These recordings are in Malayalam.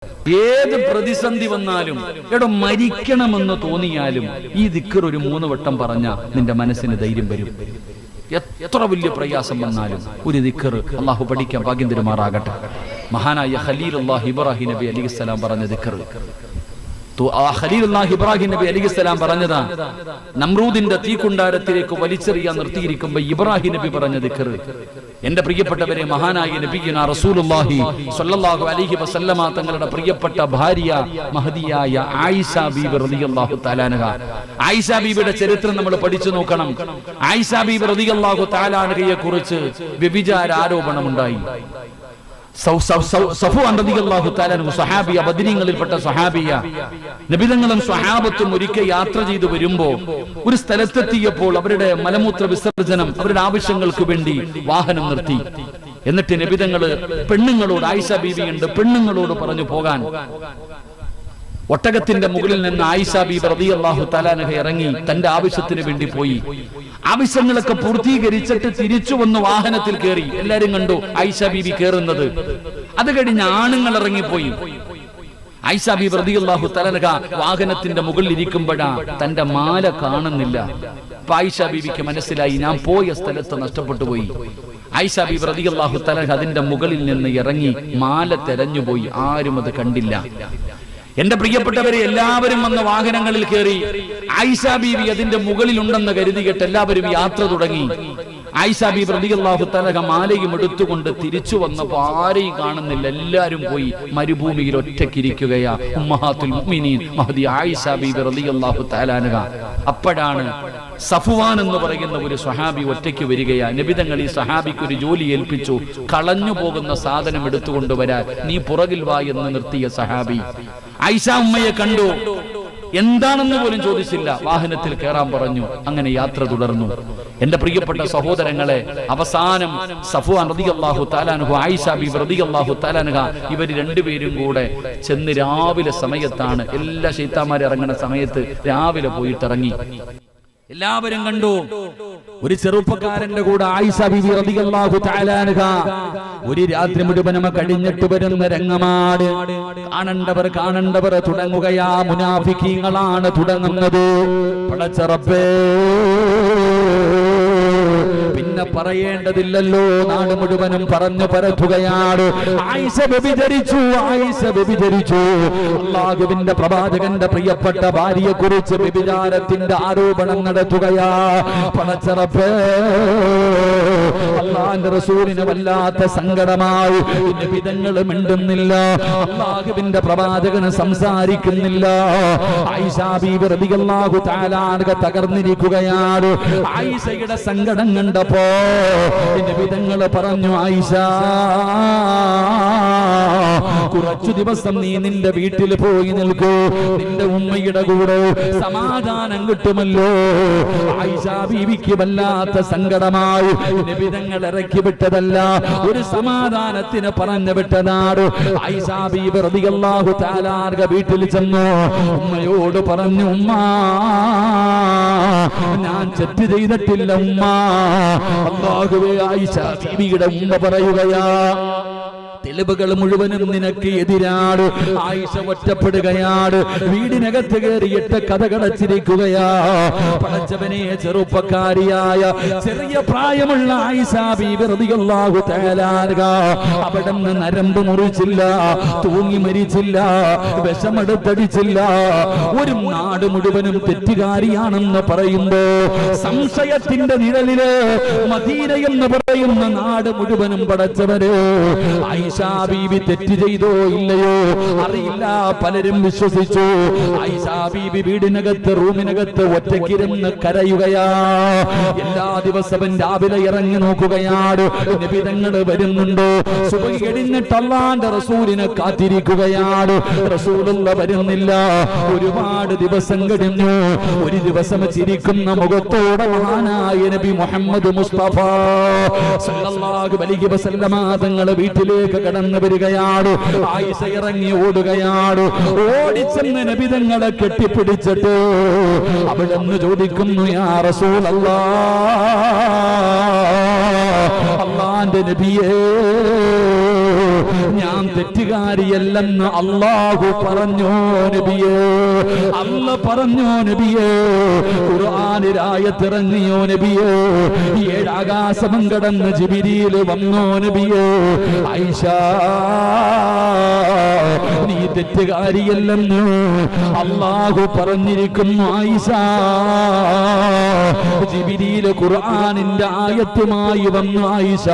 ഏത് പ്രതിസന്ധി വന്നാലും എടോ മരിക്കണമെന്ന് തോന്നിയാലും ഈ ദിക്ർ ഒരു 3 വട്ടം പറഞ്ഞ നിന്റെ മനസ്സിന് ധൈര്യം വരും. എത്ര വലിയ പ്രയാസം വന്നാലും ഒരു ദിക്ർ അള്ളാഹു പഠിക്കാൻ ഭാഗ്യം തരുമാറാകട്ടെ. മഹാനായ ഖലീലുല്ലാഹി ഇബ്രാഹിം നബി അലൈഹിസ്സലാം പറഞ്ഞ ദിക്ർ, ഖലീലുല്ലാഹി ഇബ്രാഹിം നബി അലൈഹിസ്സലാം പറഞ്ഞതാ. നമ്രൂദിന്റെ തീക്കുണ്ടാരത്തിലേക്ക് വലിച്ചെറിയാൻ നിർത്തിയിരിക്കുമ്പോ ഇബ്രാഹിം നബി പറഞ്ഞ ദിക്ർ. എന്റെ പ്രിയപ്പെട്ടവരെ, മഹാനായ നബിയുന റസൂലുള്ളാഹി സ്വല്ലല്ലാഹു അലൈഹി വസല്ലമ തങ്ങളുടെ പ്രിയപ്പെട്ട ഭാര്യ മഹദിയായ ആയിഷ ബീബി റളിയല്ലാഹു തആല അൻഹ. ആയിഷ ബീബിയുടെ ചരിത്രം നമ്മൾ പഠിച്ചു നോക്കണം. ആയിഷ ബീബി റളിയല്ലാഹു തആല അൻഹയെ കുറിച്ച് വ്യഭിചാര ആരോപണം ഉണ്ടായി. സഫ്വാൻ റളിയല്ലാഹു തആല അൻഹു സ്വഹാബിയ, ബദരീങ്ങളിൽപ്പെട്ട സ്വഹാബിയ. നബിതങ്ങളും സ്വഹാബത്തും ഒരിക്കൽ യാത്ര ചെയ്തു വരുമ്പോ ഒരു സ്ഥലത്തെത്തിയപ്പോൾ അവരുടെ മലമൂത്ര വിസർജനം, അവരുടെ ആവശ്യങ്ങൾക്ക് വേണ്ടി വാഹനം നിർത്തി. എന്നിട്ട് നബിതങ്ങള് പെണ്ണുങ്ങളോട്, ആയിഷ ബീബിയുണ്ട്, പെണ്ണുങ്ങളോട് പറഞ്ഞു പോകാൻ. ഒട്ടകത്തിന്റെ മുകളിൽ നിന്ന് ആയിഷ ബീബി റളിയല്ലാഹു തആല അൻഹ ഇറങ്ങി തന്റെ ആവശ്യത്തിന് വേണ്ടി പോയി. ആവശ്യങ്ങളൊക്കെ പൂർത്തീകരിച്ചിട്ട് തിരിച്ചു വന്ന് വാഹനത്തിൽ കയറി. എല്ലാരും കണ്ടു ആയിഷ ബീബി കയറുന്നത്. അത് കഴിഞ്ഞ് ആണുങ്ങൾ ഇറങ്ങിപ്പോയി. ആയിഷ ബീബി റളിയല്ലാഹു തആല അൻഹ വാഹനത്തിന്റെ മുകളിൽ ഇരിക്കുമ്പോഴാ തന്റെ മാല കാണുന്നില്ല. അപ്പൊ ആയിഷ ബീബിക്ക് മനസ്സിലായി, ഞാൻ പോയ സ്ഥലത്ത് നഷ്ടപ്പെട്ടു പോയി. ആയിഷ ബീബി റളിയല്ലാഹു തആല അൻഹ അതിന്റെ മുകളിൽ നിന്ന് ഇറങ്ങി മാല തെരഞ്ഞുപോയി. ആരും അത് കണ്ടില്ല. എന്റെ പ്രിയപ്പെട്ടവരെ, എല്ലാവരും വന്ന വാഹനങ്ങളിൽ കയറി. ആയിഷ ബീബി അതിന്റെ മുകളിൽ ഉണ്ടെന്ന് കരുതിയിട്ട് എല്ലാവരും യാത്ര തുടങ്ങി. ആയിഷ ബീബി റളിയല്ലാഹു തആല അൻഹ മാലയും എടുത്തുകൊണ്ട് തിരിച്ചു വന്നപ്പോ ആരെയും കാണുന്നില്ല. എല്ലാരും പോയി മരുഭൂമിയിൽ ഒറ്റയ്ക്കിരിക്കുകയാ ഉമ്മഹാത്തുൽ മുഅ്മിനീൻ മഹദി ആയിഷ ബീബി റളിയല്ലാഹു തആല അൻഹ. അപ്പോഴാണ് സഫ്വാൻ എന്ന് പറയുന്ന ഒരു സ്വഹാബി ഒറ്റയ്ക്ക് വരികയാ. നബിതങ്ങൾ ഈ സ്വഹാബിക്ക് ഒരു ജോലി ഏൽപ്പിച്ചു. കളഞ്ഞു പോകുന്ന സാധനം എടുത്തുകൊണ്ടുവരാൻ നീ പുറകിൽ വാ എന്ന് നിർത്തിയ സ്വഹാബി ആയിഷ ഉമ്മയെ കണ്ടു. എന്താണെന്ന് പോലും ചോദിച്ചില്ല, വാഹനത്തിൽ കയറാൻ പറഞ്ഞു. അങ്ങനെ യാത്ര തുടർന്നു. എന്റെ പ്രിയപ്പെട്ട സഹോദരങ്ങളെ, അവസാനം സഫ്വാൻ റളിയല്ലാഹു തആല അൻഹു, ആയിഷ ബീബി റളിയല്ലാഹു തആല അൻഹ ഇവർ രണ്ടുപേരും കൂടെ ചെന്ന് രാവിലെ സമയത്താണ്, എല്ലാ ശൈത്താന്മാരും ഇറങ്ങുന്ന സമയത്ത് രാവിലെ പോയിട്ട് ഇറങ്ങി. എല്ലാവരും കണ്ടു. ഒരു ചെറുപ്പക്കാരന്റെ കൂടെ ആയിഷ ബീബി റളിയല്ലാഹു തആല അൻഹ ഒരു രാത്രി മുഴുവനും കഴിഞ്ഞിട്ട് വരുന്ന രംഗമാണ്. കാണേണ്ടവർ തുടങ്ങുകയാ. മുനാഫിക്കീങ്ങളാണ് തുടങ്ങുന്നത്. പടച്ച റബ്ബേ, പിന്നെ പറയേണ്ടതില്ലല്ലോ, നാട് മുഴുവനും പറഞ്ഞു പരത്തുകയാണ്. ആയിഷ വ്യഭിചരിച്ചു, ആയിഷ വ്യഭിചരിച്ചു. അല്ലാഹുവിന്റെ പ്രവാചകന്റെ പ്രിയപ്പെട്ട ഭാര്യയെ കുറിച്ച് വ്യഭിചാരത്തിന്റെ ആരോപണം നടത്തുകയാ. പടച്ച റബ്ബേ, അല്ലാഹുവിന്റെ റസൂലിന് വല്ലാത്ത സങ്കടമായി. നബിതങ്ങൾ മിണ്ടുന്നില്ല, അല്ലാഹുവിന്റെ പ്രവാചകന് സംസാരിക്കുന്നില്ല. ആയിഷ ബീബി റളിയല്ലാഹു തആല അൻഹ തകർന്നിരിക്കുകയാണ്. ആയിഷയുടെ സങ്കടം കണ്ടപ്പോ നബിതങ്ങൾ പറഞ്ഞു, ആയിഷ, കുറച്ചു ദിവസം നീ നിന്റെ വീട്ടിൽ പോയി നിൽക്കൂ, നിന്റെ ഉമ്മയുടെ കൂടെ സമാധാനം കിട്ടുമല്ലോ. ആയിഷ ബീവിക്ക് വല്ലാത്ത സങ്കടമായി. നബിതങ്ങൾ ഇറക്കി വിട്ടതല്ല, ഒരു സമാധാനത്തിന് പറഞ്ഞു വിട്ടതാണ്. ആയിഷ ബീബി റളിയല്ലാഹു തആല അൻഹ വീട്ടിൽ ചെന്നു. ഉമ്മയോട് പറഞ്ഞു, ഉമ്മ, ഞാൻ തെറ്റ് ചെയ്തിട്ടില്ല ഉമ്മ. അല്ലാഹുവേ, ആയിഷ ബീവിയുടെ ഉമ്മ പറയുകയാ, തെളിവുകൾ മുഴുവനും നിനക്ക് എതിരാണ്. ആയിഷ ഒറ്റപ്പെടുകയാണ്. വീടിനകത്ത് കയറിയിട്ട് കഥകടച്ചിരിക്കുകയാ. പടച്ചവനെ, ചെറുപ്പക്കാരിയായ ചെറിയ പ്രായമുള്ള ആയിഷ ബീബി റളിയല്ലാഹു തആല അൻഹ അവിടുന്ന് നരമ്പ് മുറിച്ചില്ല, തൂങ്ങി മരിച്ചില്ല, വിഷമെടുത്തടിച്ചില്ല. ഒരു നാട് മുഴുവനും തെറ്റുകാരിയാണെന്ന് പറയുമ്പോ സംശയത്തിന്റെ നിഴലില് മദീന എന്ന് പറയുന്ന നാട് മുഴുവനും പടച്ചവര് ആയിഷ ബീബി തെറ്റ് ചെയ്തോ ഇല്ലയോ അറിയില്ല, പലരും വിശ്വസിച്ചു. ആയിഷ ബീബി വീടിനകത്ത്, റൂമിനകത്ത് ഒറ്റയ്ക്കിരുന്ന് കരയുകയാ. എല്ലാ ദിവസവും രാവിലെ ഇറങ്ങി നോക്കുകയാണ്, നബിതങ്ങൾ വരുന്നുണ്ടോ. സുബഹി കഴിഞ്ഞിട്ട് അല്ലാഹുവിന്റെ റസൂലിനെ കാത്തിരിക്കുകയാണ്. റസൂലുള്ള വരുന്നില്ല. ഒരുപാട് ദിവസം കഴിഞ്ഞു. ഒരു ദിവസം ചിരിക്കുന്ന മുഖത്തോടെ മഹാനായ നബി മുഹമ്മദ് മുസ്തഫ സല്ലല്ലാഹു അലൈഹി വസല്ലമ തങ്ങളുടെ വീട്ടിലേക്ക് കടന്നു വരികയാണ്. ആയിഷ ഇറങ്ങി ഓടുകയാണ്. ഓടിച്ചെന്ന് നബിതങ്ങളെ കെട്ടിപ്പിടിച്ചിട്ട് അവിടെന്ന് ചോദിക്കുന്നു, യാ റസൂലല്ലാഹ്, അല്ലാഹുവിന്റെ നബിയേ, ഞാൻ തെറ്റുകാരിയല്ലെന്ന് അല്ലാഹു പറഞ്ഞോ നബിയേ, അല്ല പറഞ്ഞോ നബിയേ, ഖുർആനിൽ ആയത്തിറങ്ങിയോ നബിയേ, ഏഴാകാശം കടന്ന് ജിബ്രീൽ വന്നോ നബിയേ. ആയിഷ നീ തെറ്റുകാരിയല്ലെന്ന് അല്ലാഹു പറഞ്ഞിരിക്കുന്നു ആയിഷ. ജിബ്രീൽ ഖുർആനിന്റെ ആയത്തുമായി വന്നു ആയിഷ.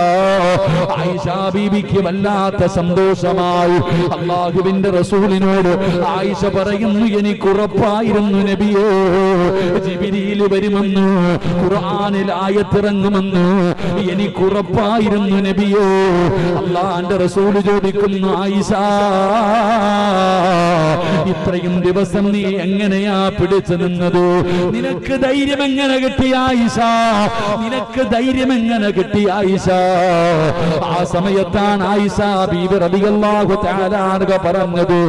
ആയിഷ ബീബിക്ക് വല്ലാത്ത സന്തോഷമായി. അല്ലാഹുവിന്റെ റസൂലിനോട് ആയിഷ പറയുന്നു, എനിക്ക് ഉറപ്പായിരുന്നു നബിയേ ജിബ്രീൽ വരുമെന്ന്, ഖുർആനിൽ ആയത്തിറങ്ങുമെന്ന് എനിക്ക് ഉറപ്പായിരുന്നു നബിയേ. അല്ലാഹുവിന്റെ റസൂൽ ചോദിക്കുന്നു, ആയിഷ ഇത്രയും ദിവസം നീ എങ്ങനെയാ പിടിച്ചു നിന്നത്? നിനക്ക് ധൈര്യം എങ്ങനെ കിട്ടി ആയിഷ? നിനക്ക് ധൈര്യം എങ്ങനെ കിട്ടി ആയിഷ? ആ സമയത്താണ് ആയിഷ ബീബി റളിയല്ലാഹു തആല അൻഹ പറഞ്ഞത്,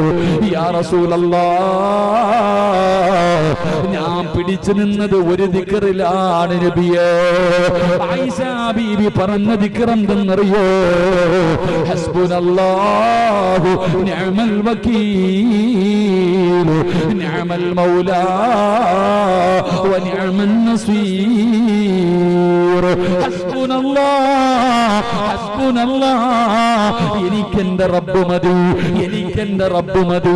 യാ റസൂലല്ലാഹ് ഞാൻ പിടിച്ചു നിന്നത് ഒരു ദിക്റിലാണ് നബിയേ. ആയിഷ ബീബി പറഞ്ഞ ദിക്ർ എന്തെന്നറിയോ? ഹസ്ബുനല്ലാഹു നിഅമൽ വകീൽ നിഅമൽ മൗലാ വനിഅമൻ നസീർ. ഹസ്ബുനല്ലാഹ് ഹസ്ബുനല്ലാഹ്, എനിക്കെന്റെ റബ്ബ് മതി, എനിക്കെന്റെ റബ്ബ് മതി.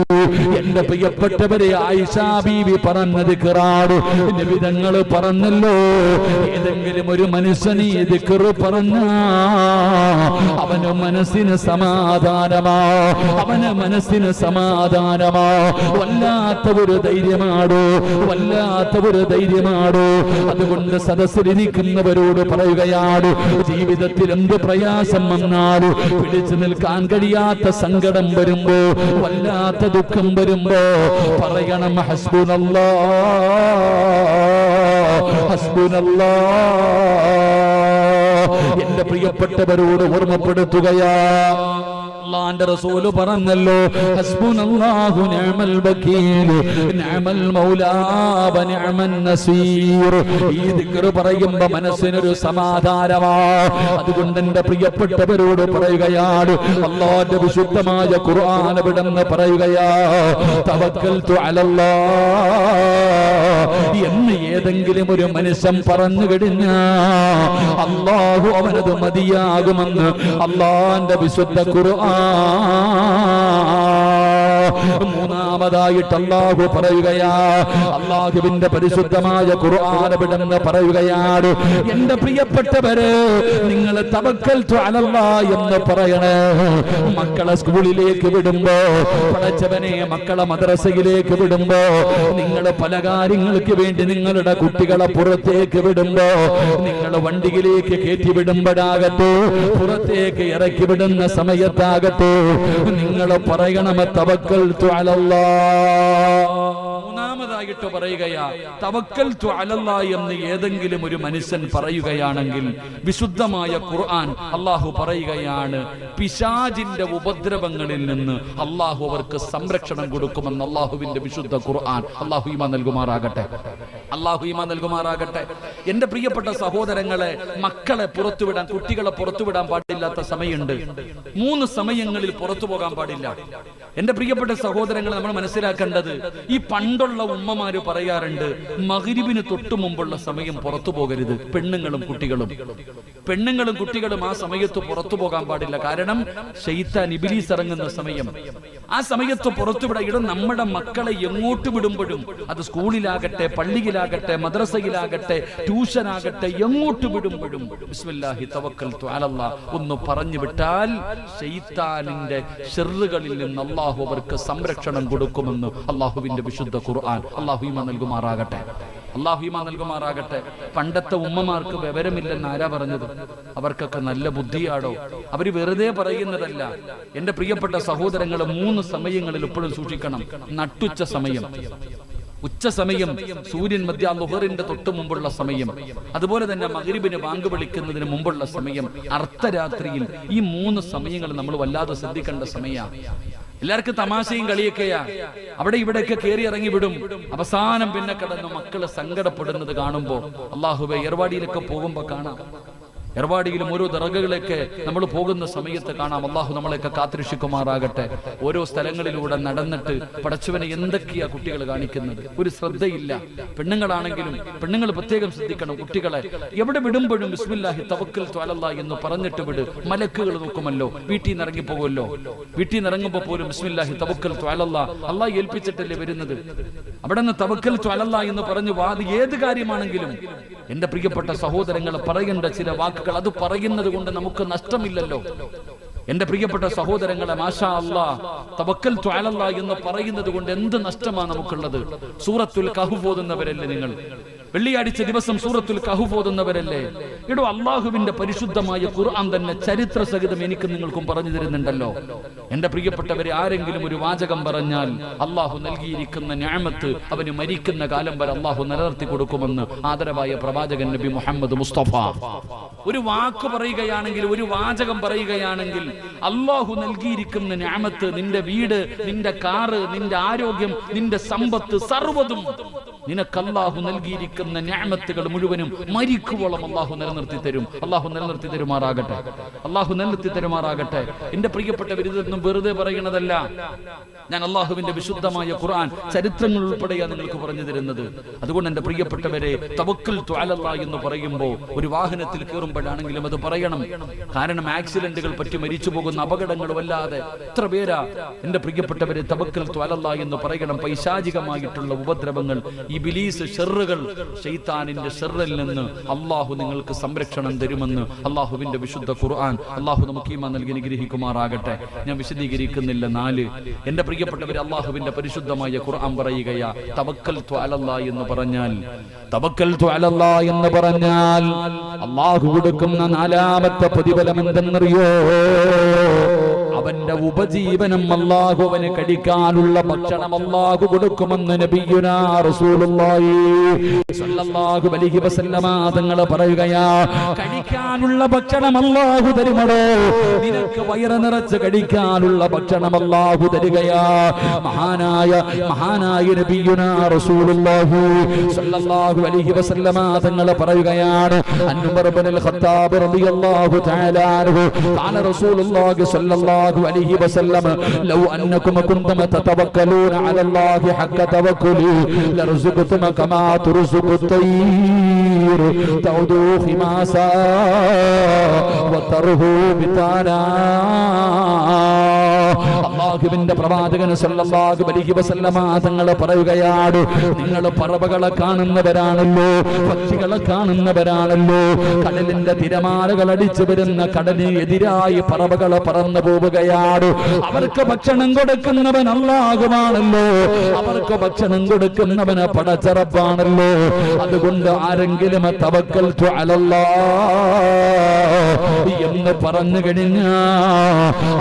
എന്റെ പ്രിയപ്പെട്ടവരെ, ആയിഷ ബീവി പറഞ്ഞത് ഖുർആൻ നബി തങ്ങൾ പറഞ്ഞല്ലോ, ഏതെങ്കിലും ഒരു മനുഷ്യന് ഈ ദിക്ർ പറഞ്ഞാ അവന് മനസ്സിന് സമാധാനമാ, അവന് മനസ്സിന് സമാധാനമാ. വല്ലാത്ത ഒരു ധൈര്യമാടോ, വല്ലാത്ത ഒരു ധൈര്യമാടോ. അതുകൊണ്ട് സദസ്സിലിരിക്കുന്നവരോട് പറയുകയാണ്, ജീവിതത്തിൽ എന്ത് പ്രയാസം വന്നാലും പിടിച്ചു നിൽക്കാൻ കഴിയാത്ത സങ്കടം വരുമ്പോ, വല്ലാത്ത ദുഃഖം വരുമ്പോ പറയണം ഹസ്ബുനല്ലാഹ് ഹസ്ബുനല്ലാഹ്. എന്റെ പ്രിയപ്പെട്ടവരോട് ഓർമ്മപ്പെടുത്തുകയാ, അല്ലാഹുവിന്റെ റസൂൽ പറഞ്ഞല്ലോ, ഹസ്ബുനല്ലാഹു നിഅമൽ വകീൽ നിഅമൽ മൗലാ വനിഅമൻ നസീർ. ഈ ദിക്ർ പറയുമ്പോൾ മനസ്സിനൊരു സമാധാനമാ. അതുകൊണ്ട് എന്റെ പ്രിയപ്പെട്ടവരോട് പറയുകയാണ്, അല്ലാഹുവിന്റെ വിശുദ്ധമായ ഖുർആൻ വിടന്ന് പറയുകയാ, തവക്കൽതു അലല്ലാഹ് എന്ന് ഏതെങ്കിലും ഒരു മനുഷ്യൻ പറഞ്ഞു കഴിഞ്ഞാൽ അല്ലാഹു അവനത് മതിയാകുമെന്ന് അല്ലാഹുവിന്റെ വിശുദ്ധ ഖുർആൻ. മൂന്നാമതായിട്ട് അല്ലാഹു പറയുകയാ, അല്ലാഹുവിന്റെ പരിശുദ്ധമായ ഖുർആൻ വിടന്ന് പറയുകയാണ്, എന്റെ പ്രിയപ്പെട്ടവരെ നിങ്ങൾ തവക്കൽതു അലല്ലാഹ് എന്ന് പറയണേ. മക്കളെ സ്കൂളിലേക്ക് വിടുമ്പോ, പഠിച്ചവനെ മക്കളെ മദ്രസയിലേക്ക് വിടുമ്പോ, നിങ്ങൾ പല കാര്യങ്ങൾക്ക് വേണ്ടി നിങ്ങളുടെ കുട്ടികളെ പുറത്തേക്ക് വിടുമ്പോ, നിങ്ങൾ വണ്ടിയിലേക്ക് കയറ്റി വിടുമ്പോഴാകട്ടെ, പുറത്തേക്ക് ഇറക്കി വിടുന്ന സമയത്താകട്ടെ, നിങ്ങൾ പറയണം തവക്കൽതു അലല്ലാഹ്. മൂന്നാമതായിട്ട് പറയുകയാ, തവക്കൽതു അലല്ലാഹ് എന്ന് ഏതെങ്കിലും ഒരു മനുഷ്യൻ പറയുകയാണെങ്കിൽ വിശുദ്ധമായ ഖുർആൻ അല്ലാഹു പറയുകയാണ്, പിശാചിന്റെ ഉപദ്രവങ്ങളിൽ നിന്ന് അല്ലാഹു അവർക്ക് സംരക്ഷണം കൊടുക്കുമെന്ന് അല്ലാഹുവിന്റെ വിശുദ്ധ ഖുർആൻ. അല്ലാഹു ഈമാൻ നൽകുമാറാകട്ടെ, അല്ലാഹു ഈമാൻ നൽകുമാറാകട്ടെ. എന്റെ പ്രിയപ്പെട്ട സഹോദരങ്ങളെ, മക്കളെ പുറത്തുവിടാൻ, കുട്ടികളെ പുറത്തുവിടാൻ പാടില്ലാത്ത സമയമുണ്ട്. 3 സമയങ്ങളിൽ പുറത്തു പോകാൻ പാടില്ല. എന്റെ പ്രിയപ്പെട്ട സഹോദരങ്ങളെ, നമ്മൾ മനസ്സിലാക്കേണ്ടത്, ഈ പണ്ടുള്ള ഉമ്മമാര് പറയാറുണ്ട്, മഗ്രിബിന് തൊട്ടു മുമ്പുള്ള സമയം പുറത്തു പോകരുത്. പെണ്ണുങ്ങളും കുട്ടികളും ആ സമയത്ത് പുറത്തു പോകാൻ പാടില്ല. കാരണം ശൈത്താൻ ഇബ്ലീസ് ഇറങ്ങുന്ന സമയം. ആ സമയത്ത് പുറത്തുവിടാൻ. ഇവിടെ നമ്മുടെ മക്കളെ എങ്ങോട്ട് വിടുമ്പോഴും, അത് സ്കൂളിലാകട്ടെ, പള്ളിയിലാകട്ടെ, മദ്രസയിലാകട്ടെ, ട്യൂഷനാകട്ടെ, എങ്ങോട്ട് വിടുമ്പോഴും ബിസ്മില്ലാഹി തവക്കൽതു അലല്ലാഹ് ഒന്ന് പറഞ്ഞു വിട്ടാൽ ശൈത്താനിന്റെ ശർറുകളിൽ നിന്ന് അല്ലാഹു അവർക്ക് സംരക്ഷണം കൊടുക്കുമെന്ന് അല്ലാഹുവിന്റെ വിശുദ്ധ ഖുർആൻ. അല്ലാഹു ഈമാൻ നൽകുമാറാകട്ടെ, അല്ലാഹു ഈമാൻ നൽകുമാറാകട്ടെ. പണ്ടത്തെ ഉമ്മമാർക്ക് വിവരമില്ലെന്ന് ആരാ പറഞ്ഞത്? അവർക്കൊക്കെ നല്ല ബുദ്ധിയാടോ? അവര് വെറുതെ പറയുന്നതല്ല. എന്റെ പ്രിയപ്പെട്ട സഹോദരങ്ങളെ, 3 സമയങ്ങളിൽ എപ്പോഴും സൂക്ഷിക്കണം. നട്ടുച്ച സമയം, ഉച്ച സമയം, സൂര്യൻ മധ്യ ളുഹറിന്റെ തൊട്ട് മുമ്പുള്ള സമയം, അതുപോലെ തന്നെ മഗ്രിബിന് ബാങ്ക് വിളിക്കുന്നതിന് മുമ്പുള്ള സമയം, അർദ്ധരാത്രിയിൽ. ഈ 3 സമയങ്ങൾ നമ്മൾ വല്ലാതെ ശ്രദ്ധിക്കേണ്ട സമയമാണ്. എല്ലാവർക്കും തമാശയും കളിയൊക്കെയാ. അവിടെ ഇവിടെയൊക്കെ കയറി ഇറങ്ങി വിടും. അവസാനം പിന്നെ കിടന്ന് മക്കള് സങ്കടപ്പെടുന്നത് കാണുമ്പോ, അല്ലാഹുവേ, ഏർവാടിയിലൊക്കെ പോകുമ്പോ കാണാം, എർവാടിയിലും ഓരോ ദർഗകളിലേക്ക് നമ്മൾ പോകുന്ന സമയത്ത് കാണാം. അള്ളാഹു നമ്മളെയൊക്കെ കാത്തുരക്ഷിക്കുമാറാകട്ടെ. ഓരോ സ്ഥലങ്ങളിലൂടെ നടന്നിട്ട് പടച്ചവനെ എന്തൊക്കെയാ കുട്ടികൾ കാണിക്കുന്നത്, ഒരു ശ്രദ്ധയില്ല. പെണ്ണുങ്ങളാണെങ്കിലും പെണ്ണുങ്ങൾ പ്രത്യേകം ശ്രദ്ധിക്കണം. കുട്ടികളെ എവിടെ വിടുമ്പോഴും ബിസ്മില്ലാഹി തവക്കൽതു അലല്ലാഹ് എന്ന് പറഞ്ഞിട്ട് വിട്. മലക്കുകൾ നോക്കുമല്ലോ, വീട്ടിൽ നിന്ന് ഇറങ്ങിപ്പോകുമല്ലോ. വീട്ടിൽ നിന്ന് ഇറങ്ങുമ്പോൾ പോലും ബിസ്മില്ലാഹി തവക്കൽതു അലല്ലാഹ്, അള്ളാഹ് ഏൽപ്പിച്ചിട്ടല്ലേ വരുന്നത്. അവിടെ നിന്ന് തവക്കൽതു അലല്ലാഹ് എന്ന് പറഞ്ഞു വാതി ഏത് കാര്യമാണെങ്കിലും എന്റെ പ്രിയപ്പെട്ട സഹോദരങ്ങൾ പറയേണ്ട ചില വാക്കുകൾ, അത് പറയുന്നത് കൊണ്ട് നമുക്ക് നഷ്ടമില്ലല്ലോ. എന്റെ പ്രിയപ്പെട്ട സഹോദരങ്ങളെ, മാഷാ അല്ലാഹ് തവക്കൽതു അലല്ലാഹ് എന്ന് പറയുന്നത് കൊണ്ട് എന്ത് നഷ്ടമാണ് നമുക്കുള്ളത്? സൂറത്തുൽ കഹ്ഫ് ഓതുന്നവരല്ലേ നിങ്ങൾ? വെള്ളിയാഴ്ച ദിവസം സൂറത്തുൽ കഹ്ഫ് ഓതുന്നവരല്ലേ? എടോ, അള്ളാഹുവിന്റെ പരിശുദ്ധമായ ഖുർആൻ തന്നെ ചരിത്ര സഹിതം എനിക്ക് നിങ്ങൾക്കും പറഞ്ഞു തരുന്നുണ്ടല്ലോ. എന്റെ പ്രിയപ്പെട്ടവരെ, ആരെങ്കിലും ഒരു വാചകം പറഞ്ഞാൽ അള്ളാഹു നൽകിയിരിക്കുന്ന നിഅമത്ത് അവന് മരിക്കുന്ന കാലം വരെ അള്ളാഹു നിലനിർത്തി കൊടുക്കുമെന്ന് ആദരവായ പ്രവാചകൻ നബി മുഹമ്മദ് മുസ്തഫ. ഒരു വാക്ക് പറയുകയാണെങ്കിൽ, ഒരു വാചകം പറയുകയാണെങ്കിൽ അള്ളാഹു നൽകിയിരിക്കുന്ന നിഅമത്ത്, നിന്റെ വീട്, നിന്റെ കാറ്, നിന്റെ ആരോഗ്യം, നിന്റെ സമ്പത്ത്, സർവ്വതും നിനക്ക് അള്ളാഹു നൽകിയിരിക്കുന്ന നിഅമത്തുകൾ മുഴുവനും മരിക്കുവോളം അള്ളാഹു നിലനിർത്തി തരും. അള്ളാഹു നിലനിർത്തി തരുമാറാകട്ടെ. അള്ളാഹു നിലനിർത്തി തരുമാറാകട്ടെ. എന്റെ പ്രിയപ്പെട്ടവർ, ഇതൊന്നും വെറുതെ പറയുന്നതല്ല. ഞാൻ അള്ളാഹുവിന്റെ വിശുദ്ധമായ ഖുർആൻ ചരിത്രങ്ങൾ ഉൾപ്പെടെയാണ് നിങ്ങൾക്ക് പറഞ്ഞു തരുന്നത്. അതുകൊണ്ട് എന്റെ പ്രിയപ്പെട്ടവരെ, തവക്കൽതു അലല്ലാഹ് എന്ന് പറയുമ്പോൾ ഒരു വാഹനത്തിൽ കയറുമ്പോഴാണെങ്കിലും അത് പറയണം. കാരണം ആക്സിഡന്റുകൾ പറ്റി മരിച്ചു പോകുന്ന അപകടങ്ങളും അല്ലാതെ എത്ര പേരാ എന്റെ പ്രിയപ്പെട്ടവരെ തവക്കൽതു അലല്ലാഹ് എന്ന് പറയണം. പൈശാചികമായിട്ടുള്ള ഉപദ്രവങ്ങൾ, ഇബ്ലീസ് ഷർറുകൾ, ശൈത്താനിന്റെ ഷർറിൽ നിന്ന് അള്ളാഹു നിങ്ങൾക്ക് സംരക്ഷണം തരുമെന്ന് അള്ളാഹുവിന്റെ വിശുദ്ധ ഖുർആൻ അള്ളാഹു നമുക്ക് ഈമാൻ നൽകി അനുഗ്രഹിക്കുമാറാകട്ടെ. ഞാൻ വിശദീകരിക്കുന്നില്ല. 4, എന്റെ പ്രിയപ്പെട്ടവരെ, അള്ളാഹുവിന്റെ പരിശുദ്ധമായ ഖുർആൻ പറയുകയാ തവക്കൽതു അലല്ലാഹ് എന്ന് പറഞ്ഞാൽ, തവക്കൽതു അലല്ലാഹ് എന്ന് പറഞ്ഞാൽ അള്ളാഹു കൊടുക്കുന്ന 4ാമത്തെ പ്രതിഫലം എന്തെന്നറിയോ? അവന്റെ ഉപജീവനം അല്ലാഹു അവന് കഴിക്കാനുള്ള ഭക്ഷണം അല്ലാഹു കൊടുക്കുമെന്ന് നബിയുനാ റസൂലുള്ളാഹി സ്വല്ലല്ലാഹു അലൈഹി വസല്ലമ തങ്ങൾ പറയുകയാ. കഴിക്കാനുള്ള ഭക്ഷണം അല്ലാഹു തരുമടോ, നിനക്ക് വയറ് നിറച്ച് കഴിക്കാനുള്ള ഭക്ഷണം അല്ലാഹു തരികയാ. മഹാനായ നബിയുനാ റസൂലുള്ളാഹി സ്വല്ലല്ലാഹു അലൈഹി വസല്ലമ തങ്ങൾ പറയുകയാണ്, ഉമർ ഇബ്നുൽ ഖത്താബ് റളിയല്ലാഹു തആല അൻഹു ഖാല റസൂലുള്ളാഹി സ്വല്ലല്ലാഹു عليه وسلم لو أنكم كنتم تتوكلون على الله حق توكله لرزقتم كما ترزق الطير تغدو خماسا وترهو بطانا. അല്ലാഹുവിന്റെ പ്രവാചകൻ സല്ലല്ലാഹു അലൈഹി വസല്ലമ തങ്ങൾ പറയുകയാണ്, നിങ്ങൾ പറവകളെ കാണുന്നവരാണല്ലോ, പക്ഷികളെ കാണുന്നവരാണല്ലോ. കടലിന്റെ തിരമാലകൾ അടിച്ചു വരുന്ന കടലിന് എതിരായി പറവകളെ പറന്നു പോവുകയാണ്. അവർക്ക് ഭക്ഷണം കൊടുക്കുന്നവൻ അല്ലാഹുവാണല്ലോ, അവർക്ക് ഭക്ഷണം കൊടുക്കുന്നവന് പടച്ചറപ്പാണല്ലോ. അതുകൊണ്ട് ആരെങ്കിലും തവക്കൽതു അലല്ലാഹ് എന്ന് പറഞ്ഞു കഴിഞ്ഞാൽ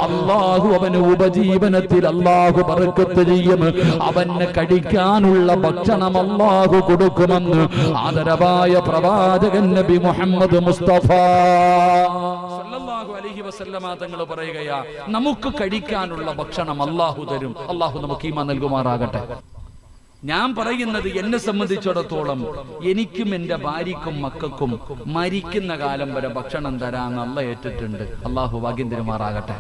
അല്ലാഹു അവന് ഉപജീവനത്തിൽ അല്ലാഹു ബർക്കത്ത് ചെയ്യും. അവന് കഴിക്കാനുള്ള ഭക്ഷണം അല്ലാഹു കൊടുക്കുമെന്ന് ആദരവായ പ്രവാചകൻ നബി മുഹമ്മദ് മുസ്തഫ സല്ലല്ലാഹു അലൈഹി വസല്ലമ തങ്ങൾ പറയുകയാ, നമുക്ക് കഴിക്കാനുള്ള ഭക്ഷണം അല്ലാഹു തരും. അല്ലാഹു നമുക്ക് ഈമാൻ നൽകുമാറാകട്ടെ. ഞാൻ പറയുന്നത് എന്നെ സംബന്ധിച്ചിടത്തോളം എനിക്കും എന്റെ ഭാര്യക്കും മക്കൾക്കും മരിക്കുന്ന കാലം വരെ ഭക്ഷണം തരാന്ന് അല്ലാഹു ഏറ്റിട്ടുണ്ട്. അല്ലാഹു ഭാഗ്യം തരുമാറാകട്ടെ.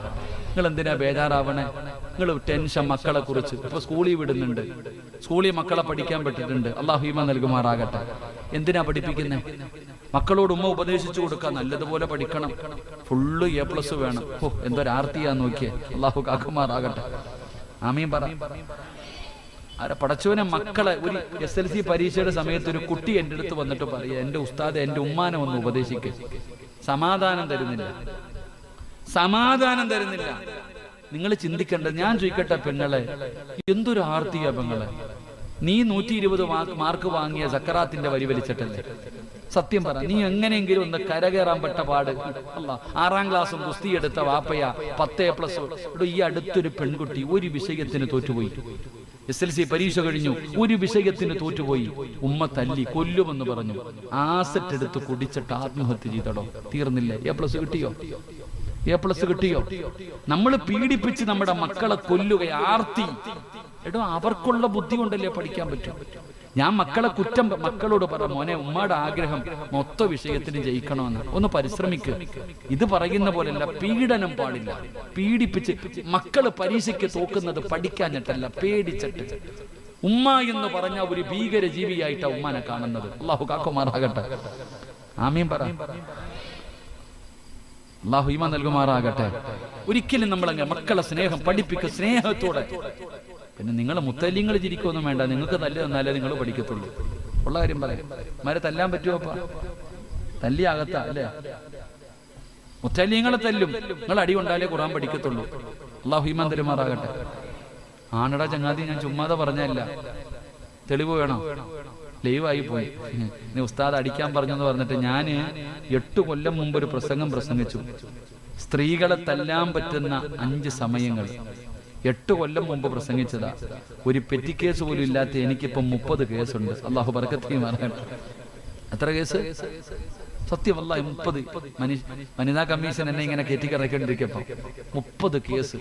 നിങ്ങൾ എന്തിനാ ബേജാറാവണേ? നിങ്ങൾ ടെൻഷൻ മക്കളെ കുറിച്ച്. ഇപ്പൊ സ്കൂളിൽ വിടുന്നുണ്ട്, സ്കൂളിൽ മക്കളെ പഠിക്കാൻ പറ്റിയിട്ടുണ്ട്. അല്ലാഹു ഈമാൻ നൽകുമാറാകട്ടെ. എന്തിനാ പഠിപ്പിക്കുന്നേ? മക്കളോട് ഉമ്മ ഉപദേശിച്ചു കൊടുക്കാൻ, നല്ലതുപോലെ പഠിക്കണം, ഫുള്ള് A+ വേണം. ഓ, എന്തൊരാർത്തിയാ നോക്കിയേ. അല്ലാഹു കാക്കുമാറാകട്ടെ. ആമീൻ പറ. ആരെ പടച്ചവനെ, മക്കളെ ഒരു SLC പരീക്ഷയുടെ സമയത്ത് ഒരു കുട്ടി എൻ്റെ അടുത്ത് വന്നിട്ട് പറയാ, എന്റെ ഉസ്താദ് എന്റെ ഉമ്മാനെ ഒന്ന് ഉപദേശിക്കുക. സമാധാനം തരുന്നില്ല. നിങ്ങൾ ചിന്തിക്കേണ്ടത്, ഞാൻ ചോദിക്കട്ടെ പെങ്ങളെ, എന്തൊരു ആർത്തിയാ പെങ്ങളെ? നീ 120 മാർക്ക് വാങ്ങിയ സക്കറാത്തിന്റെ വരി വലിച്ചിട്ടല്ലേ? സത്യം പറ, നീ എങ്ങനെയെങ്കിലും ഒന്ന് കരകയറാൻ പെട്ട പാട്. അല്ല, 6ാം ക്ലാസ്സും ഗുസ്തി എടുത്ത വാപ്പയ 10A+. ഈ അടുത്തൊരു പെൺകുട്ടി ഒരു വിഷയത്തിന് തോറ്റുപോയി. SLC പരീക്ഷ കഴിഞ്ഞു, ഒരു വിഷയത്തിന് തോറ്റുപോയി. ഉമ്മ തല്ലി കൊല്ലുമെന്ന് പറഞ്ഞു. ആസെറ്റ് എടുത്ത് കുടിച്ചിട്ട് ആത്മഹത്യ ചെയ്തടോ. തീർന്നില്ലേ? A+ കിട്ടിയോ? നമ്മൾ പീഡിപ്പിച്ച് നമ്മുടെ മക്കളെ കൊല്ലുക. ആർത്തി. എടോ, അവർക്കുള്ള ബുദ്ധി കൊണ്ടല്ലേ പഠിക്കാൻ പറ്റും. ഞാൻ മക്കളോട് പറ, മോനെ ഉമ്മയുടെ ആഗ്രഹം മൊത്ത വിഷയത്തിന് ജയിക്കണമെന്ന്, ഒന്ന് പരിശ്രമിക്കുക. ഇത് പറയുന്ന പോലെയല്ല, പീഡനം പാടില്ല. പീഡിപ്പിച്ച് മക്കള് പരീക്ഷയ്ക്ക് തോക്കുന്നത് പഠിക്കാഞ്ഞിട്ടല്ല, പേടിച്ചിട്ട്. ഉമ്മ എന്ന് പറഞ്ഞ ഒരു ഭീകര ജീവിയായിട്ടാണ് ഉമ്മാനെ കാണുന്നത്. അള്ളാഹു കാക്കുമാറാകട്ടെ. ആമീൻ പറ. അള്ളാഹു ഈമാൻ നൽകുമാറാകട്ടെ. ഒരിക്കലും നമ്മളങ്ങനെ മക്കളെ സ്നേഹം പഠിപ്പിക്കുക, സ്നേഹത്തോടെ. പിന്നെ നിങ്ങൾ മുത്തല്ലിങ്ങൾ ചിരിക്കൊന്നും വേണ്ട, നിങ്ങൾക്ക് തല്ല് തന്നാലേ നിങ്ങൾ പഠിക്കത്തുള്ളൂ. ഉള്ള കാര്യം പറയാം. മാരെ തല്ലാൻ പറ്റുമോ? തല്ലി ആകത്ത അല്ലേ? മുത്തല്ലിങ്ങളെ തല്ലും, നിങ്ങൾ അടി കൊണ്ടാലേ ഖുർആൻ പഠിക്കത്തുള്ളൂ. അള്ളാഹു ഈമാൻ തരുമാറാകട്ടെ. ആണടാ ചങ്ങാതി, ഞാൻ ചുമ്മാതെ പറഞ്ഞല്ല, തെളിവ് വേണം. ലൈവായി പോയി. നീ ഉസ്താദ് അടിക്കാൻ പറഞ്ഞെന്ന് പറഞ്ഞിട്ട് ഞാൻ 8 കൊല്ലം മുമ്പ് ഒരു പ്രസംഗം പ്രസംഗിച്ചു. സ്ത്രീകളെ തല്ലാൻ പറ്റുന്ന 5 സമയങ്ങൾ. 8 കൊല്ലം മുമ്പ് പ്രസംഗിച്ചതാ. ഒരു പെറ്റി കേസ് പോലും ഇല്ലാത്ത എനിക്കിപ്പം 30 കേസുണ്ട്. അള്ളാഹു ബർക്കത്ത് മാറട്ടെ. എത്ര കേസ്? സത്യം വല്ലാഹി 30. വനിതാ കമ്മീഷൻ എന്നെ ഇങ്ങനെ കയറ്റിക്കിറക്കേണ്ടിരിക്കപ്പം 30 കേസ്.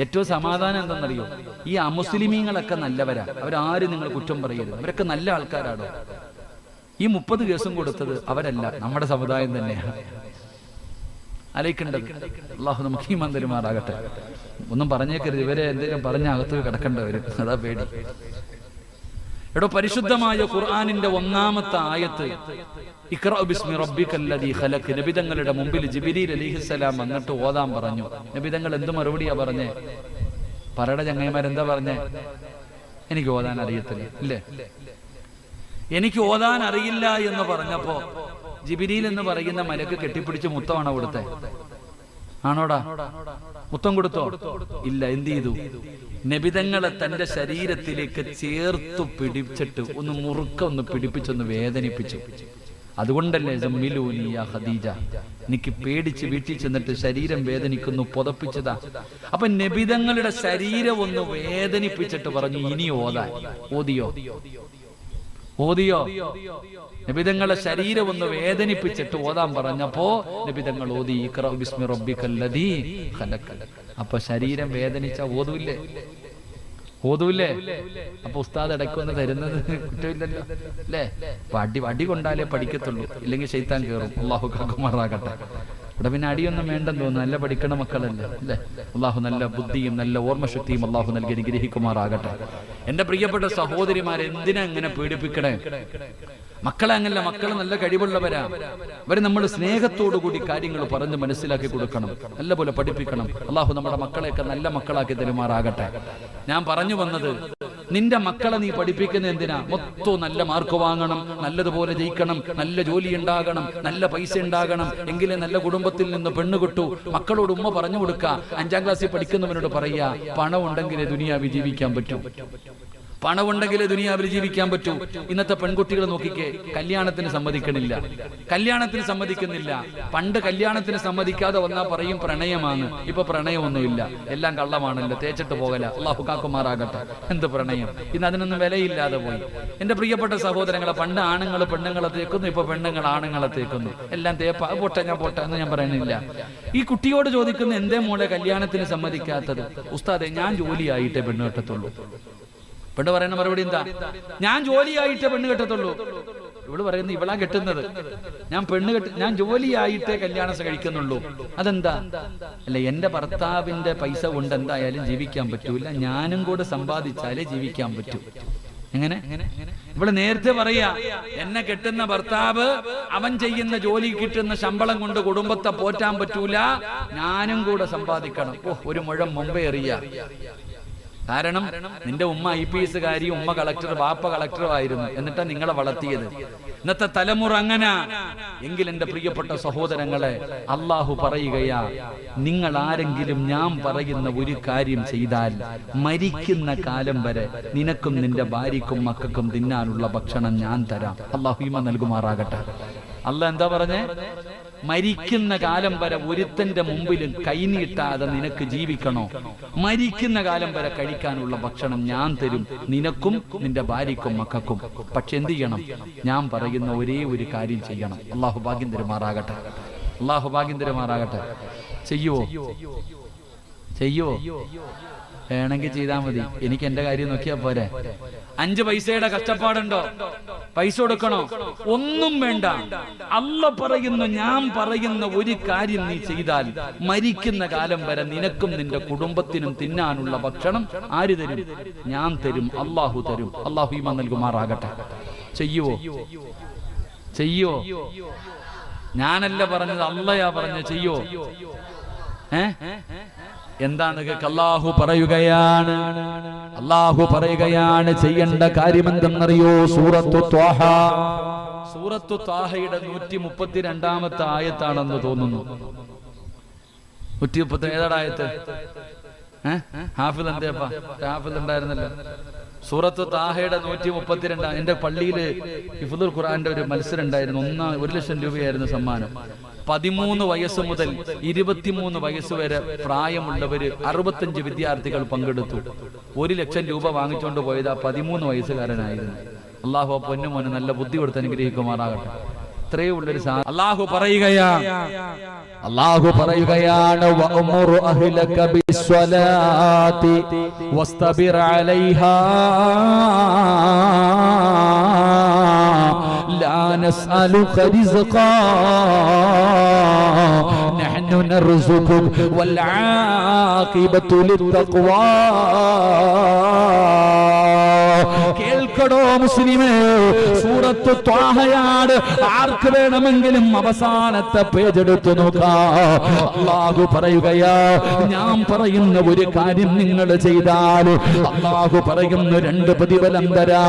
ഏറ്റവും സമാധാനം എന്തെന്നറിയോ? ഈ അമുസ്ലിമീങ്ങളൊക്കെ നല്ലവരാ, അവരാരും നിങ്ങൾ കുറ്റം പറയരുത്, അവരൊക്കെ നല്ല ആൾക്കാരാണോ? ഈ 30 കേസും കൊടുത്തത് അവരല്ല, നമ്മുടെ സമുദായം തന്നെയാണ്. ആലോചിക്കേണ്ടത്. അള്ളാഹു നമുക്ക് ഈമാൻ തരുമാറാകട്ടെ. ഒന്നും പറഞ്ഞേക്കരുത്, ഇവരെ എന്തെങ്കിലും പറഞ്ഞ അകത്ത് കിടക്കേണ്ടവരും, അതാ പേടി. എടോ, പരിശുദ്ധമായ ഖുർആനിന്റെ 1-ാമത്തെ ആയത്ത് ഇഖ്റഅ ബിസ്മി റബ്ബിക്കല്ലദീ ഖലഖ്. നബിതങ്ങളുടെ മുമ്പിൽ ജിബ്രീൽ അലൈഹിസ്സലാം വന്നിട്ട് ഓതാൻ പറഞ്ഞു. നബിതങ്ങൾ എന്ത് മറുപടിയാ പറഞ്ഞേ? പറയുടെ ചങ്ങായിമാരെന്താ പറഞ്ഞേ? എനിക്ക് ഓതാൻ അറിയത്തില്ല. ഇല്ലേ? എനിക്ക് ഓതാൻ അറിയില്ല എന്ന് പറഞ്ഞപ്പോ ജിബ്രീൽ എന്ന് പറയുന്ന മലക്ക് കെട്ടിപ്പിടിച്ച് മുത്തമാണോ കൊടുത്തേ? ആണോടാ? മുത്തം കൊടുത്തോ? ഇല്ല. എന്ത് ചെയ്തു? നബിതങ്ങളെ തന്റെ ശരീരത്തിലേക്ക് ചേർത്തു പിടിച്ചിട്ട് ഒന്ന് മുറുക്കൊന്ന് പിടിപ്പിച്ചൊന്ന് വേദനിപ്പിച്ചു. അതുകൊണ്ടല്ലേ സമ്മിലൂനി യാ ഖദീജ, എനിക്ക് പേടിച്ച് വീട്ടിൽ ചെന്നിട്ട് ശരീരം വേദനിക്കുന്നു, പുതപ്പിച്ചതാ. അപ്പൊ നബിതങ്ങളുടെ ശരീരം ഒന്ന് വേദനിപ്പിച്ചിട്ട് പറഞ്ഞു ഇനി ഓതാൻ. ഓതിയോ? നബിതങ്ങളെ ശരീരം ഒന്ന് വേദനിപ്പിച്ചിട്ട് ഓതാൻ പറഞ്ഞപ്പോ നബിതങ്ങൾ ഓതി ഇഖ്റഅ ബിസ്മി റബ്ബിക്കല്ലദീ ഖലഖ്. അപ്പൊ ശരീരം വേദനിച്ച ഓതൂല്ലേ? അപ്പൊ ഉസ്താദ് ഇടയ്ക്കൊന്ന് തരുന്നത് കുറ്റമില്ലല്ലോ അല്ലേ? അടി കൊണ്ടാലേ പഠിക്കത്തുള്ളൂ, ഇല്ലെങ്കിൽ ശൈത്താൻ കയറും. അള്ളാഹു കാക്കുമാറാകട്ടെ. ഇവിടെ പിന്നെ അടിയൊന്നും വേണ്ടെന്ന് തോന്നുന്നു, നല്ല പഠിക്കണ മക്കളല്ലേ അല്ലേ? അള്ളാഹു നല്ല ബുദ്ധിയും നല്ല ഓർമ്മശക്തിയും അള്ളാഹു നൽകി അനുഗ്രഹിക്കുമാറാകട്ടെ. എന്റെ പ്രിയപ്പെട്ട സഹോദരിമാരെ, എന്തിനാ ഇങ്ങനെ പീഡിപ്പിക്കണേ? മക്കളെ അങ്ങനല്ല, മക്കളെ നല്ല കഴിവുള്ളവരാ. അവരെ നമ്മൾ സ്നേഹത്തോടു കൂടി കാര്യങ്ങൾ പറഞ്ഞ് മനസ്സിലാക്കി കൊടുക്കണം, നല്ലപോലെ പഠിപ്പിക്കണം. അള്ളാഹു നമ്മുടെ മക്കളെയൊക്കെ നല്ല മക്കളാക്കി തരുമാറാകട്ടെ. ഞാൻ പറഞ്ഞു വന്നത്, നിന്റെ മക്കളെ നീ പഠിപ്പിക്കുന്ന എന്തിനാ? മൊത്തം നല്ല മാർക്ക് വാങ്ങണം, നല്ലതുപോലെ ജയിക്കണം, നല്ല ജോലി ഉണ്ടാകണം, നല്ല പൈസ ഉണ്ടാകണം, എങ്കിലേ നല്ല കുടുംബത്തിൽ നിന്ന് പെണ്ണ് കിട്ടൂ. മക്കളോട് ഉമ്മ പറഞ്ഞു കൊടുക്കുക, 5-ാം ക്ലാസ്സിൽ പഠിക്കുന്നവനോട് പറയുക, പണം ഉണ്ടെങ്കിലേ ദുനിയാവിൽ ജീവിക്കാൻ പറ്റൂ. പണമുണ്ടെങ്കിലേ ദുനിയാവിൽ ജീവിക്കാൻ പറ്റൂ. ഇന്നത്തെ പെൺകുട്ടികൾ നോക്കിക്കേ, കല്യാണത്തിന് സമ്മതിക്കുന്നില്ല. പണ്ട് കല്യാണത്തിന് സമ്മതിക്കാതെ വന്നാ പറയും പ്രണയമാണ്. ഇപ്പൊ പ്രണയമൊന്നുമില്ല, എല്ലാം കള്ളമാണല്ലോ, തേച്ചിട്ട് പോകല. അള്ളാഹു കാക്കുമാറാകട്ടെ. എന്ത് പ്രണയം? ഇന്ന് അതിനൊന്നും വിലയില്ലാതെ പോയി. എന്റെ പ്രിയപ്പെട്ട സഹോദരങ്ങളെ, പണ്ട് ആണുങ്ങൾ പെണ്ണുങ്ങളെ തേക്കുന്നു, ഇപ്പൊ പെണ്ണുങ്ങൾ ആണുങ്ങളെ തേക്കുന്നു. എല്ലാം തേപ്പ. പോട്ടെ എന്ന് ഞാൻ പറയുന്നില്ല. ഈ കുട്ടിയോട് ചോദിക്കുന്ന, എന്തേ മോളെ കല്യാണത്തിന് സമ്മതിക്കാത്തത്? ഉസ്താദെ, ഞാൻ ജോലിയായിട്ടേ പെണ്ണ് കെട്ടത്തുള്ളൂ. പെണ്ണ് പറയുന്ന മറുപടി എന്താ? ഞാൻ ജോലിയായിട്ടേ പെണ്ണ് കെട്ടത്തുള്ളൂ. ഇവള് പറയുന്നത്, ഇവളാ കെട്ടുന്നത്. ഞാൻ ജോലിയായിട്ടേ കല്യാണം കഴിക്കുന്നുള്ളൂ. അതെന്താ? അല്ല, എന്റെ ഭർത്താവിന്റെ പൈസ കൊണ്ട് എന്തായാലും ജീവിക്കാൻ പറ്റൂല, ഞാനും കൂടെ സമ്പാദിച്ചാലേ ജീവിക്കാൻ പറ്റൂ. എങ്ങനെ? ഇവിടെ നേരത്തെ പറയാ, എന്നെ കെട്ടുന്ന ഭർത്താവ് അവൻ ചെയ്യുന്ന ജോലി കിട്ടുന്ന ശമ്പളം കൊണ്ട് കുടുംബത്തെ പോറ്റാൻ പറ്റൂല, ഞാനും കൂടെ സമ്പാദിക്കണം. ഒരു മുഴം മുമ്പേ എറിയ. കാരണം നിന്റെ ഉമ്മ IPS കാരി, ഉമ്മ കളക്ടർ, വാപ്പ കളക്ടറും ആയിരുന്നു. എന്നിട്ടാ നിങ്ങളെ വളർത്തിയത്. ഇന്നത്തെ തലമുറ അങ്ങനെ. എങ്കിൽ എന്റെ പ്രിയപ്പെട്ട സഹോദരങ്ങളെ, അള്ളാഹു പറയുകയാ, നിങ്ങൾ ആരെങ്കിലും ഞാൻ പറയുന്ന ഒരു കാര്യം ചെയ്താൽ മരിക്കുന്ന കാലം വരെ നിനക്കും നിന്റെ ഭാര്യക്കും മക്കൾക്കും തിന്നാനുള്ള ഭക്ഷണം ഞാൻ തരാം. അള്ളാഹു ഈമാൻ നൽകുമാറാകട്ടെ. അള്ളാഹ് എന്താ പറഞ്ഞേ? മരിക്കുന്ന കാലം വരെ ഒരുത്തന്റെ മുമ്പിലും കൈനീട്ടാതെ നിനക്ക് ജീവിക്കണോ? മരിക്കുന്ന കാലം വരെ കഴിക്കാനുള്ള ഭക്ഷണം ഞാൻ തരും, നിനക്കും നിന്റെ ഭാര്യക്കും മക്കൾക്കും. പക്ഷെ എന്ത് ചെയ്യണം? ഞാൻ പറയുന്ന ഒരേ ഒരു കാര്യം ചെയ്യണം. അള്ളാഹു ഭാഗ്യം തരുമാറാകട്ടെ. ചെയ്യുവോ? വേണമെങ്കിൽ ചെയ്താൽ മതി, എനിക്ക് എന്റെ കാര്യം നോക്കിയാ പോരെ. 5 പൈസയുടെ കഷ്ടപ്പാടുണ്ടോ? പൈസ കൊടുക്കണോ? ഒന്നും വേണ്ട. അല്ല പറയുന്നു, ഞാൻ പറയുന്ന ഒരു കാര്യം നീ ചെയ്താൽ മരിക്കുന്ന കാലം വരെ നിനക്കും നിന്റെ കുടുംബത്തിനും തിന്നാനുള്ള ഭക്ഷണം ആര് തരും? ഞാൻ തരും, അള്ളാഹു തരും. അള്ളാഹു ഈമാൻ നൽകുമാറാകട്ടെ. ചെയ്യുവോ? ചെയ്യോ? ഞാനല്ല പറഞ്ഞത്, അള്ളയാ പറഞ്ഞ. ചെയ്യോ? എന്താണെന്ന് അല്ലാഹു പറയുകയാണ് ചെയ്യേണ്ട കാര്യം എന്തെന്നറിയോ? സൂറത്തു ത്വാഹയുടെ 132-ാമത്തെ ആയത്താണെന്ന് തോന്നുന്നു. 130 ഏതാ ആയത്ത്? ഹാഫിൽ എന്തേപ്പാ? ഹാഫിൽ ഉണ്ടായിരുന്നല്ലോ. സൂറത്ത് താഹയുടെ 132. എന്റെ പള്ളിയില് ഹിഫ്ദുൽ ഖുർആന്റെ ഒരു മത്സരം ഉണ്ടായിരുന്നു. 1,00,000 രൂപയായിരുന്നു സമ്മാനം. 13 വയസ്സ് മുതൽ 23 വയസ്സ് വരെ പ്രായമുള്ളവര് 65 വിദ്യാർത്ഥികൾ പങ്കെടുത്തു. 1,00,000 രൂപ വാങ്ങിച്ചുകൊണ്ട് പോയത് ആ 13 വയസ്സുകാരനായിരുന്നു. അള്ളാഹു പൊന്നുമോന് നല്ല ബുദ്ധി കൊടുത്ത് അനുഗ്രഹിക്കുമാറാകട്ടെ. ഇത്രയേ ഉള്ളൊരു അള്ളാഹു പറയുകയാണ് വഅ്മുർ അഹ്ലക ബിസ്സലാത്തി വസ്തബിർ അലൈഹാ ലാ നസ്അലുക റിസ്ഖാ നഹ്നു നർസുഖുക വൽ ആഖിബതു ലിത്തഖ്വാ. കേൾക്കടോ മുസ്ലിമേ, സൂറത്ത് ത്വാഹയാണ്. ആർക്ക് വേണമെങ്കിലും അവസാനത്തെ പേജ് എടുത്തു നോക്കാം. അല്ലാഹു പറയുകയാ, ഞാൻ പറയുന്ന ഒരു കാര്യം നിങ്ങൾ ചെയ്താൽ അല്ലാഹു പറയുന്നു 2 പ്രതിഫലം തരാ.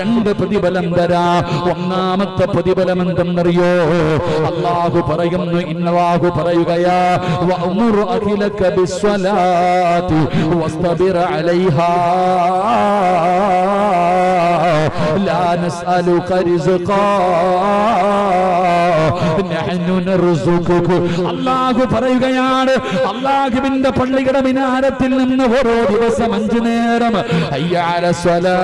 2 പ്രതിഫലം തരാ. ഒന്നാമത്തെ പ്രതിഫലം എന്തെന്നറിയോ? അല്ലാഹു പറയുന്നു, ഇന്നല്ലാഹു പറയുകയാ വഅ്മുർ അഹ്ലക ബിസ്സലാത്തി വസ്തബിർ അലൈഹാ ലാ നസ്അലുക റിസ്ഖാ നഹ്നു നർസുഖുക. അല്ലാഹു പറയുകയാണ്, അല്ലാഹുവിന്റെ പള്ളിയുടെ മിനാരത്തിൽ നിന്ന് ഓരോ ദിവസം 5 നേരം ഹയ്യ അലസ്സലാ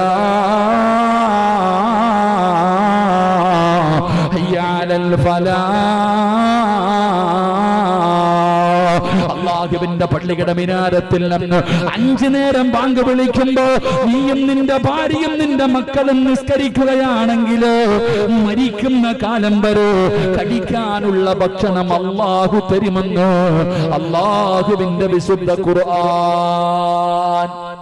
ഹയ്യ അലൽ ഫലാ. അല്ലാഹുവിന്റെ പള്ളിയുടെ മിനാരത്തിൽ നിന്ന് 5 നേരം ബാങ്ക് വിളിക്കുമ്പോ നീയും നിന്റെ ഭാര്യയും നിന്റെ മക്കളും നിസ്കരിക്കുകയാണെങ്കിൽ മരിക്കുന്ന കാലം വരെ കഴിക്കാനുള്ള ഭക്ഷണം അല്ലാഹു തരുമെന്ന് അല്ലാഹുവിന്റെ വിശുദ്ധ ഖുർആൻ.